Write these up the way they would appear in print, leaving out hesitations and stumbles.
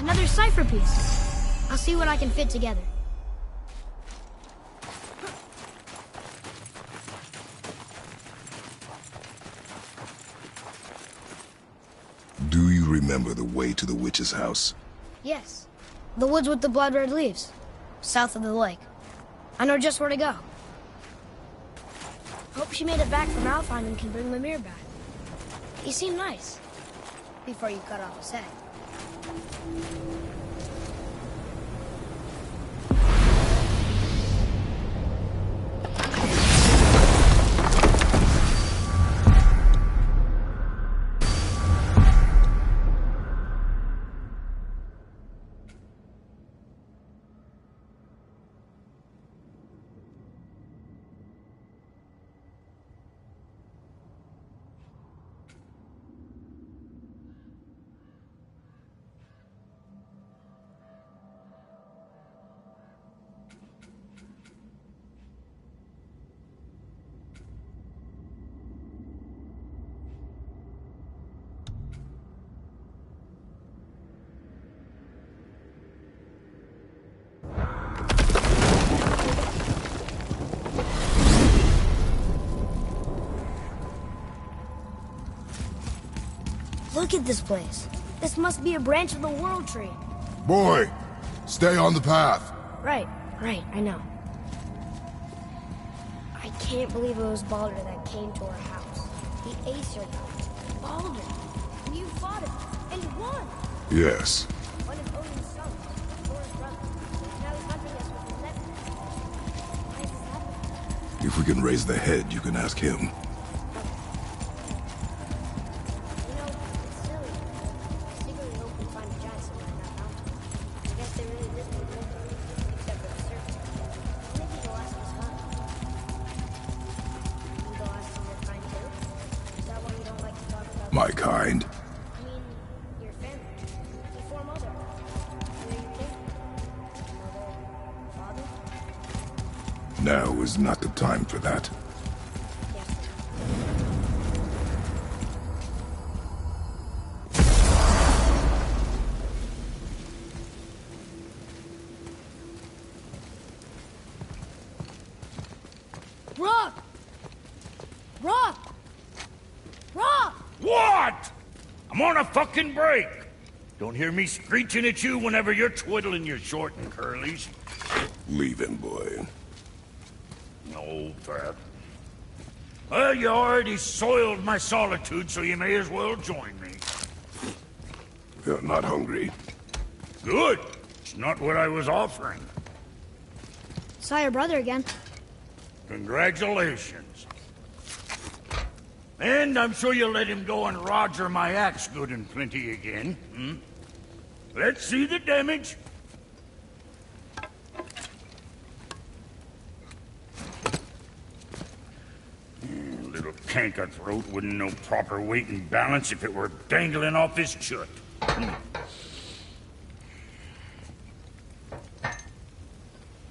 Another cipher piece. I'll see what I can fit together. Do you remember the way to the witch's house? Yes. The woods with the blood-red leaves. South of the lake. I know just where to go. Hope she made it back from Alfheim and can bring Mimir back. He seemed nice. Before you cut off his head. Look at this place. This must be a branch of the World Tree. Boy, stay on the path. Right, I know. I can't believe it was Baldur that came to our house. The Aesir god. Baldur. And you fought him. And won. Yes. One of Odin's sons. Thor's brother. Now he's hunting us with his nephew. Why is this happening? If we can raise the head, you can ask him. My kind. I mean, your family. Before Mother. Where you came. Mother, father. Now is not the time for that. Yes. Rock! Rock! Rock! What? I'm on a fucking break. Don't hear me screeching at you whenever you're twiddling your short and curlies. Leave him, boy. No, Fat. Well, you already soiled my solitude, so you may as well join me. You're not hungry. Good. It's not what I was offering. Saw your brother again. Congratulations. And I'm sure you'll let him go and Roger my axe good and plenty again. Hmm? Let's see the damage. Little canker-throat wouldn't know proper weight and balance if it were dangling off his chut.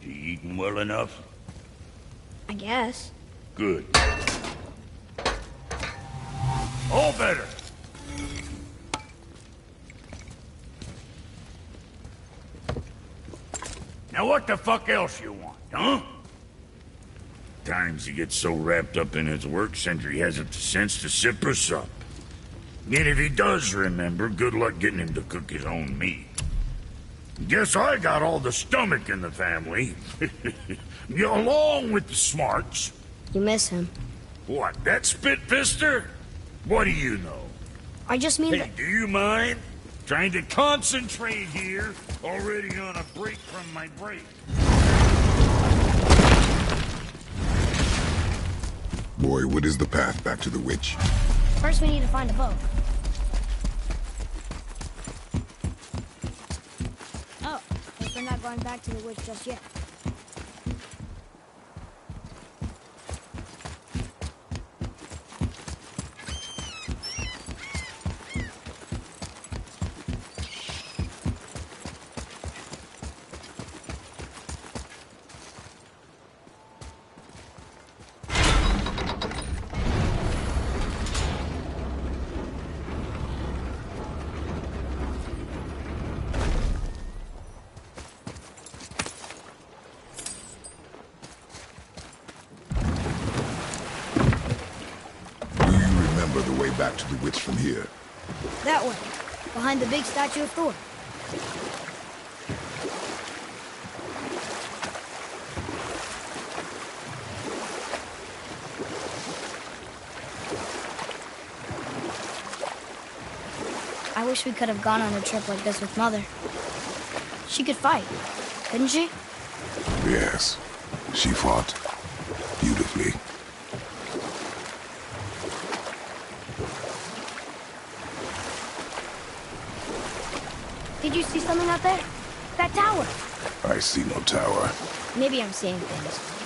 You eating well enough? I guess. Good. All better. Now what the fuck else you want, huh? Times he gets so wrapped up in his work, Sentry hasn't the sense to sip or sup. And if he does remember, good luck getting him to cook his own meat. Guess I got all the stomach in the family. Along with the smarts. You miss him. What, that spit-fister? What do you know? I just mean Hey, that... do you mind? Trying to concentrate here. Already on a break from my break. Boy, what is the path back to the witch? First we need to find a boat. Oh, guess we're not going back to the witch just yet. back to the witch from here? That way, behind the big statue of Thor. I wish we could have gone on a trip like this with Mother. She could fight, couldn't she? Yes. She fought beautifully. Did you see something out there? That tower. I see no tower. Maybe I'm seeing things.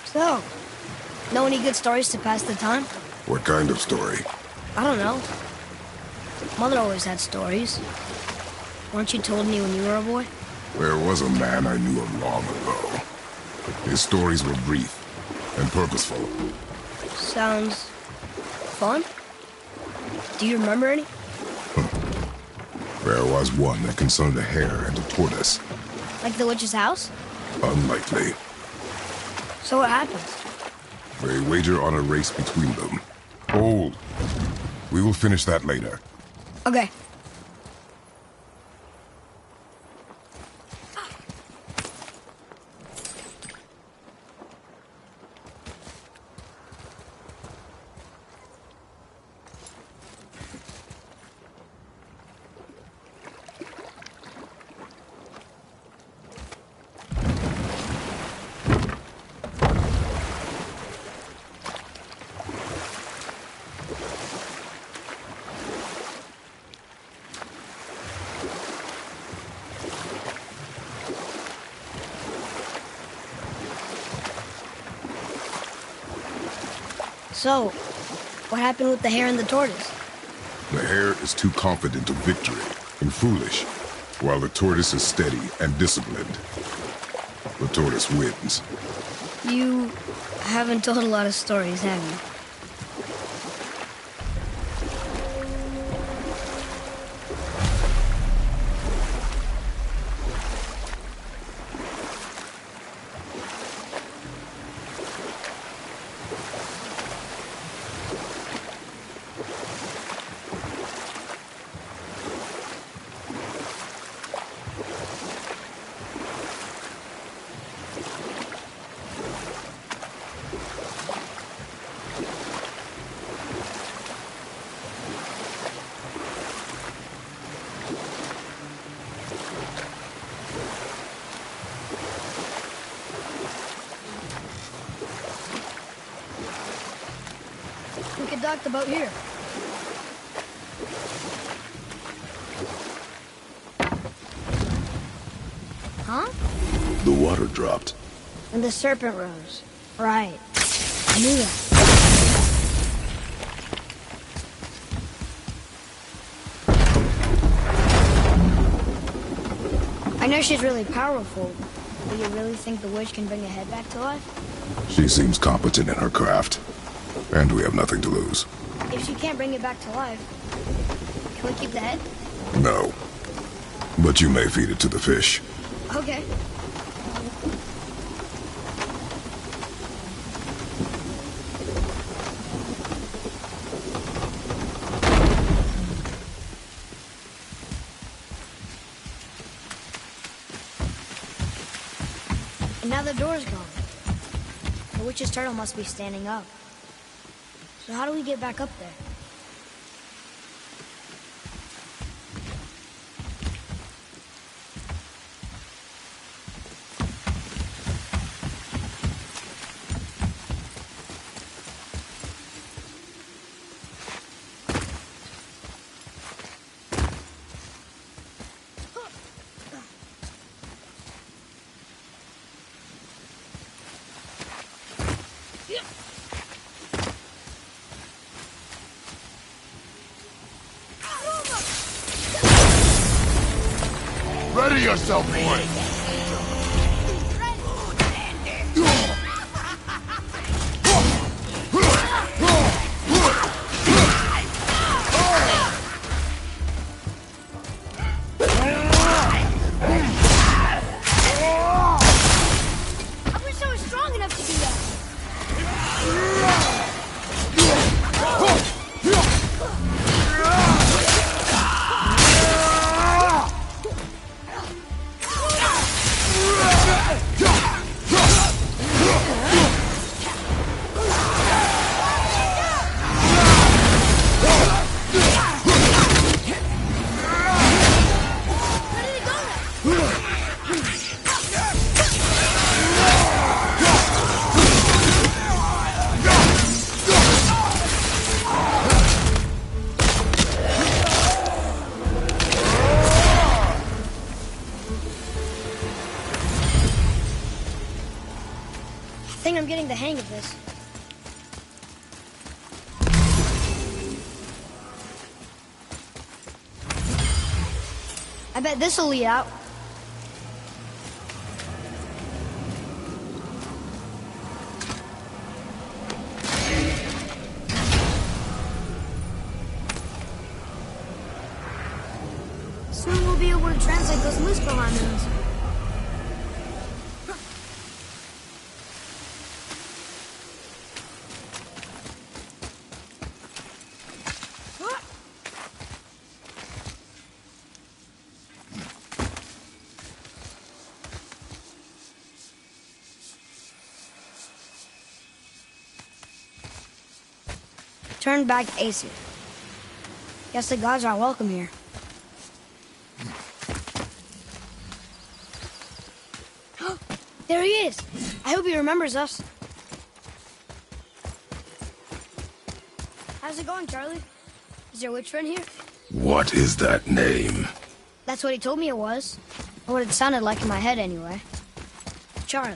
So, know any good stories to pass the time? What kind of story? I don't know. Mother always had stories. Weren't you told me when you were a boy? There was a man I knew of long ago. His stories were brief and purposeful. Sounds fun. Do you remember any? There was one that concerned a hare and a tortoise. Like the witch's house? Unlikely. So what happens? They wager on a race between them. Hold. We will finish that later. Okay. So, what happened with the hare and the tortoise? The hare is too confident of victory and foolish, while the tortoise is steady and disciplined. The tortoise wins. You haven't told a lot of stories, have you? We could dock the boat here. Huh? The water dropped. And the serpent rose. Right. I knew that. I know she's really powerful, but you really think the witch can bring a head back to life? She seems competent in her craft, and we have nothing to lose. If she can't bring it back to life, can we keep the head? No. But you may feed it to the fish. Okay. And now the door's gone. The witch's turtle must be standing up. So how do we get back up there? Consider yourself one. I wish I was strong enough to do that. I think I'm getting the hang of this. I bet this'll lead out. Soon we'll be able to translate those Muspelheim moons. Turn back to Aesir. Guess the gods are welcome here. There he is! I hope he remembers us. How's it going, Charlie? Is your witch friend here? What is that name? That's what he told me it was. Or what it sounded like in my head, anyway. Charlie.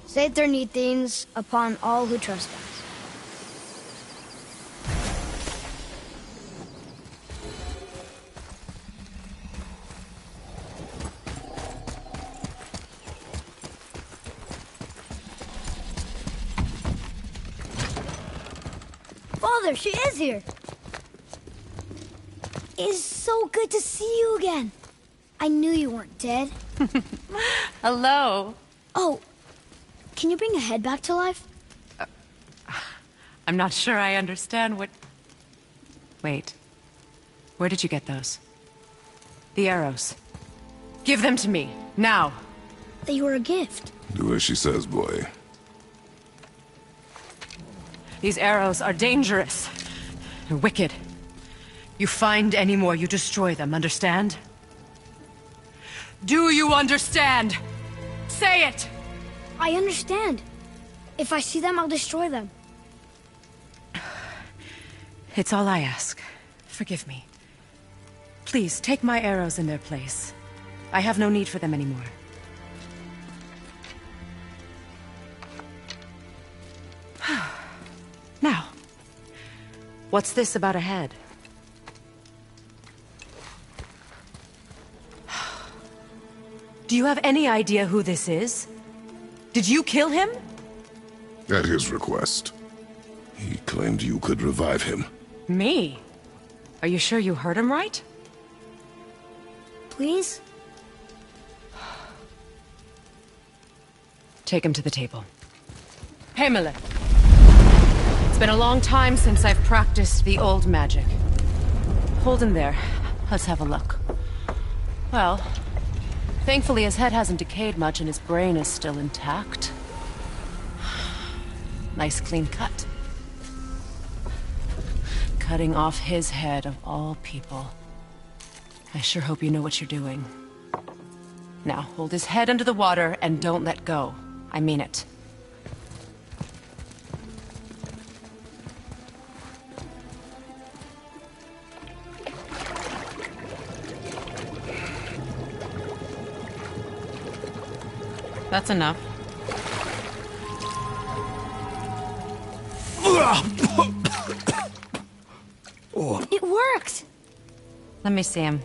Save their neat things upon all who trespass. Father, she is here. It's so good to see you again. I knew you weren't dead. Hello. Oh, can you bring a head back to life? I'm not sure I understand what... Wait. Where did you get those? The arrows. Give them to me, now. They were a gift. Do as she says, boy. These arrows are dangerous. They're wicked. You find any more, you destroy them, understand? Do you understand? Say it! I understand. If I see them, I'll destroy them. It's all I ask. Forgive me. Please, take my arrows in their place. I have no need for them anymore. Now, What's this about a head? Do you have any idea who this is? Did you kill him? At his request. He claimed you could revive him. Me? Are you sure you heard him right? Please? Take him to the table. Himmler! It's been a long time since I've practiced the old magic. Hold him there. Let's have a look. Well, thankfully his head hasn't decayed much and his brain is still intact. Nice clean cut. Cutting off his head of all people. I sure hope you know what you're doing. Now, hold his head under the water and don't let go. I mean it. That's enough. It worked! Let me see him.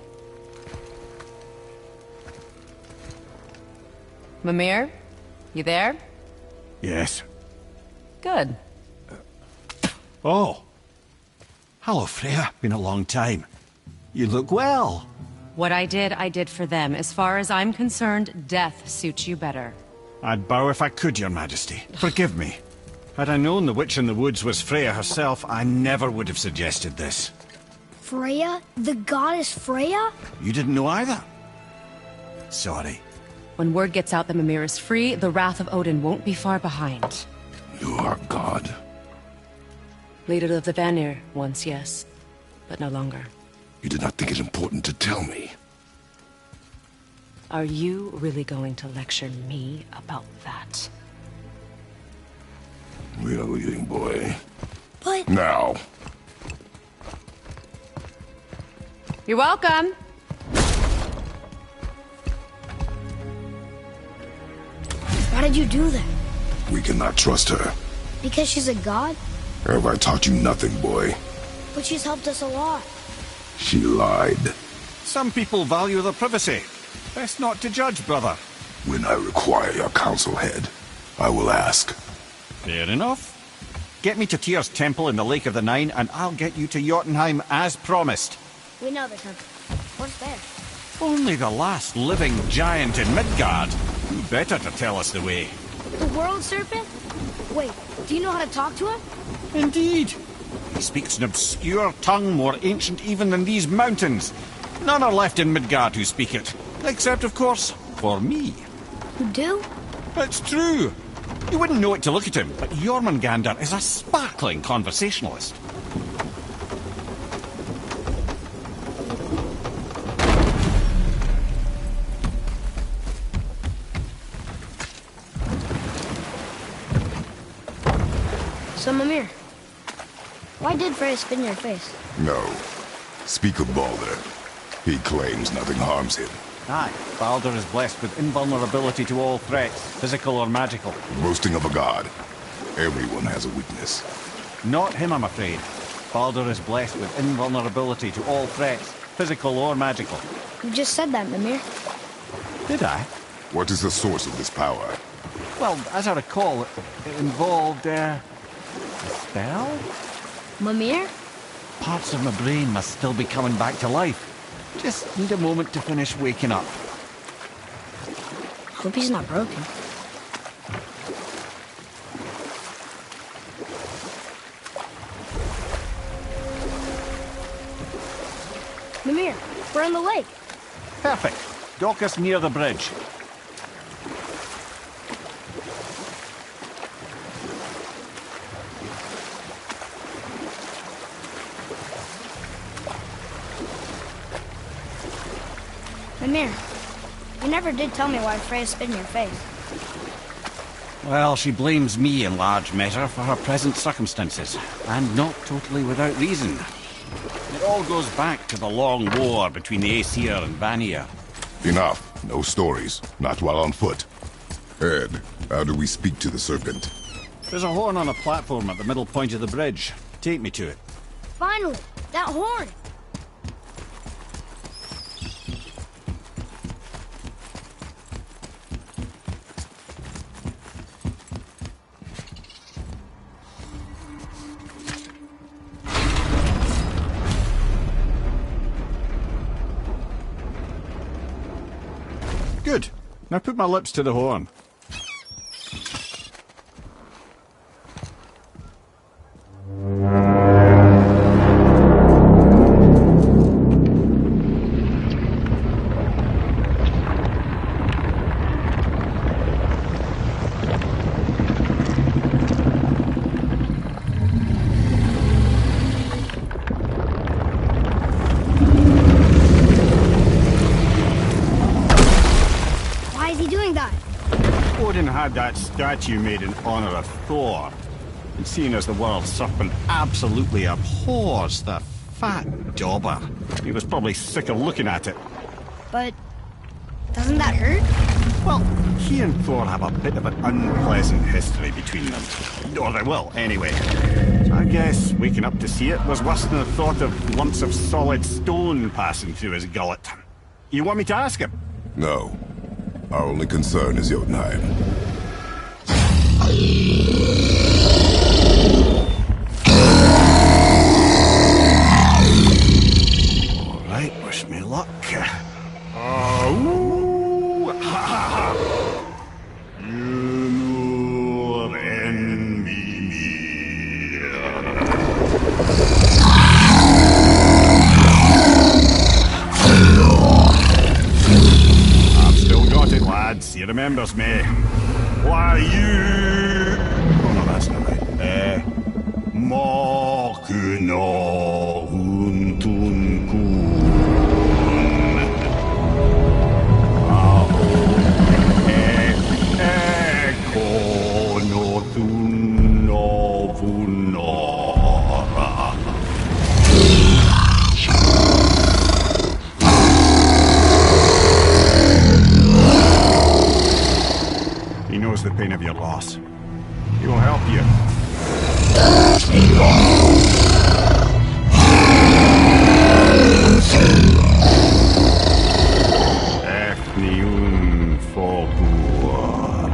Mimir? You there? Yes. Good. Oh. Hello, Freya. Been a long time. You look well. What I did for them. As far as I'm concerned, death suits you better. I'd bow if I could, Your Majesty. Forgive me. Had I known the witch in the woods was Freya herself, I never would have suggested this. Freya? The goddess Freya? You didn't know either? Sorry. When word gets out that Mimir is free, the wrath of Odin won't be far behind. You are God. Leader of the Vanir, once, yes. But no longer. You did not think it important to tell me. Are you really going to lecture me about that? We are leaving, boy. But... Now. You're welcome! Why did you do that? We cannot trust her. Because she's a god? Have I taught you nothing, boy? But she's helped us a lot. She lied. Some people value their privacy. Best not to judge, brother. When I require your council head, I will ask. Fair enough. Get me to Tyr's temple in the Lake of the Nine, and I'll get you to Jotunheim as promised. We know the temple. What's there? Only the last living giant in Midgard. Who better to tell us the way? The world serpent? Wait, do you know how to talk to him? Indeed. He speaks an obscure tongue more ancient even than these mountains. None are left in Midgard who speak it. Except, of course, for me. You do? It's true. You wouldn't know it to look at him, but Jormungandr is a sparkling conversationalist. So, Mimir, why did Freya spin your face? No. Speak of Balder. He claims nothing harms him. Aye, Baldur is blessed with invulnerability to all threats, physical or magical. Boasting of a god. Everyone has a weakness. Not him, I'm afraid. Baldur is blessed with invulnerability to all threats, physical or magical. You just said that, Mimir. Did I? What is the source of this power? Well, as I recall, it involved, a spell? Mimir? Parts of my brain must still be coming back to life. Just need a moment to finish waking up. Hope he's not broken. Mimir, we're on the lake. Perfect. Dock us near the bridge. Mimir, you never did tell me why Freya spit in your face. Well, she blames me in large measure for her present circumstances, and not totally without reason. It all goes back to the long war between the Aesir and Vanir. Enough. No stories. Not while on foot. Ed, how do we speak to the serpent? There's a horn on a platform at the middle point of the bridge. Take me to it. Finally! That horn! Good. Now put my lips to the horn. Why is he doing that? Odin had that statue made in honor of Thor. And seeing as the world serpent absolutely abhors the fat dauber, he was probably sick of looking at it. But doesn't that hurt? Well, he and Thor have a bit of an unpleasant history between them. Or they will, anyway. So I guess waking up to see it was worse than the thought of lumps of solid stone passing through his gullet. You want me to ask him? No. Our only concern is Jotunheim. Alright, wish me luck. Oh, ha ha ha. You envy me. I've still got it, lads. He remembers me. Why, you... Oh, no, that's not right. Makuna huntun kun. He knows the pain of your loss. He will help you. Efniun Fogur.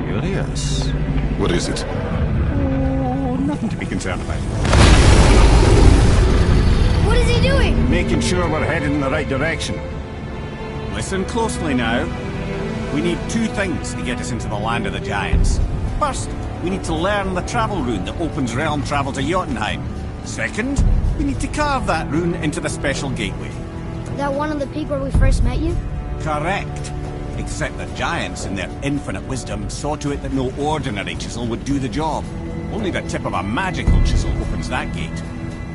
Curious. What is it? Oh, nothing to be concerned about. What is he doing? Making sure we're headed in the right direction. Listen closely now. We need two things to get us into the land of the giants. First, we need to learn the travel rune that opens realm travel to Jotunheim. Second, we need to carve that rune into the special gateway. That one on the peak where we first met you? Correct. Except the giants, in their infinite wisdom, saw to it that no ordinary chisel would do the job. Only the tip of a magical chisel opens that gate.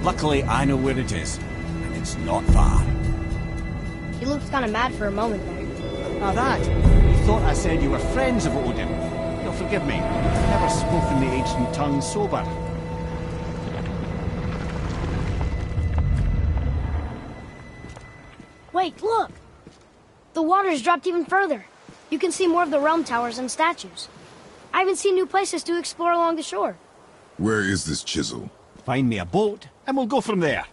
Luckily, I know where it is, and it's not far. He looked kind of mad for a moment there. Now that, you thought I said you were friends of Odin. You'll forgive me. I've never spoken the ancient tongue sober. Wait, look! The water's dropped even further. You can see more of the realm towers and statues. I even see new places to explore along the shore. Where is this chisel? Find me a boat, and we'll go from there.